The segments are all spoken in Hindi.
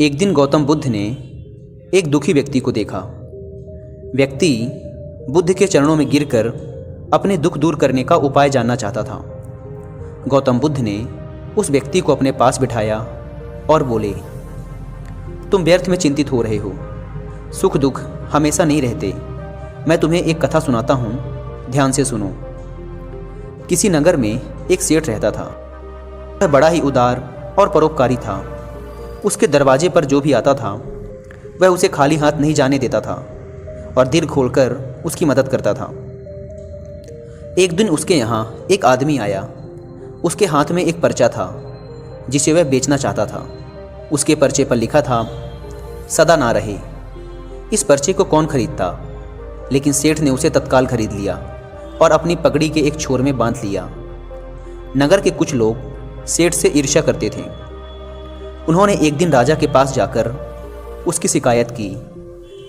एक दिन गौतम बुद्ध ने एक दुखी व्यक्ति को देखा। व्यक्ति बुद्ध के चरणों में गिरकर अपने दुख दूर करने का उपाय जानना चाहता था। गौतम बुद्ध ने उस व्यक्ति को अपने पास बिठाया और बोले, तुम व्यर्थ में चिंतित हो रहे हो, सुख दुख हमेशा नहीं रहते। मैं तुम्हें एक कथा सुनाता हूँ, ध्यान से सुनो। किसी नगर में एक सेठ रहता था। वह बड़ा ही उदार और परोपकारी था। उसके दरवाजे पर जो भी आता था वह उसे खाली हाथ नहीं जाने देता था और दिल खोलकर उसकी मदद करता था। एक दिन उसके यहाँ एक आदमी आया। उसके हाथ में एक पर्चा था जिसे वह बेचना चाहता था। उसके पर्चे पर लिखा था, सदा ना रहे। इस पर्चे को कौन खरीदता, लेकिन सेठ ने उसे तत्काल खरीद लिया और अपनी पगड़ी के एक छोर में बांध लिया। नगर के कुछ लोग सेठ से ईर्ष्या करते थे। उन्होंने एक दिन राजा के पास जाकर उसकी शिकायत की,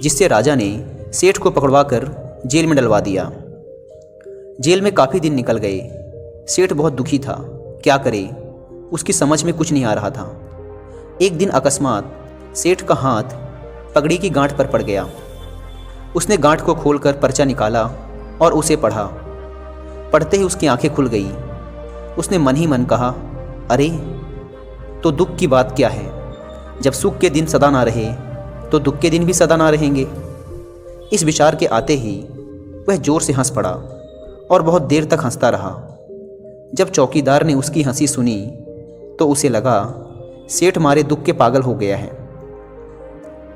जिससे राजा ने सेठ को पकड़वाकर जेल में डलवा दिया। जेल में काफ़ी दिन निकल गए। सेठ बहुत दुखी था, क्या करे, उसकी समझ में कुछ नहीं आ रहा था। एक दिन अकस्मात सेठ का हाथ पगड़ी की गांठ पर पड़ गया। उसने गांठ को खोलकर पर्चा निकाला और उसे पढ़ा। पढ़ते ही उसकी आंखें खुल गई। उसने मन ही मन कहा, अरे तो दुख की बात क्या है। जब सुख के दिन सदा ना रहे तो दुख के दिन भी सदा ना रहेंगे। इस विचार के आते ही वह जोर से हंस पड़ा और बहुत देर तक हंसता रहा। जब चौकीदार ने उसकी हंसी सुनी तो उसे लगा सेठ मारे दुख के पागल हो गया है।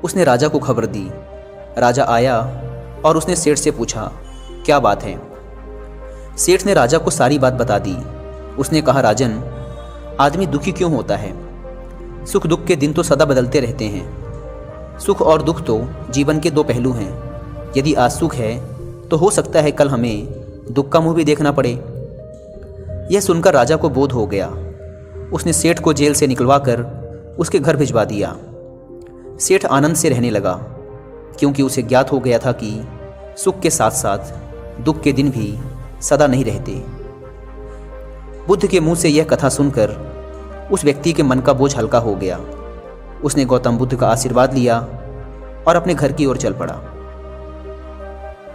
उसने राजा को खबर दी। राजा आया और उसने सेठ से पूछा, क्या बात है। सेठ ने राजा को सारी बात बता दी। उसने कहा, राजन, आदमी दुखी क्यों होता है। सुख दुख के दिन तो सदा बदलते रहते हैं। सुख और दुख तो जीवन के दो पहलू हैं। यदि आज सुख है तो हो सकता है कल हमें दुख का मुंह भी देखना पड़े। यह सुनकर राजा को बोध हो गया। उसने सेठ को जेल से निकलवाकर उसके घर भिजवा दिया। सेठ आनंद से रहने लगा, क्योंकि उसे ज्ञात हो गया था कि सुख के साथ साथ दुख के दिन भी सदा नहीं रहते। बुद्ध के मुंह से यह कथा सुनकर उस व्यक्ति के मन का बोझ हल्का हो गया। उसने गौतम बुद्ध का आशीर्वाद लिया और अपने घर की ओर चल पड़ा।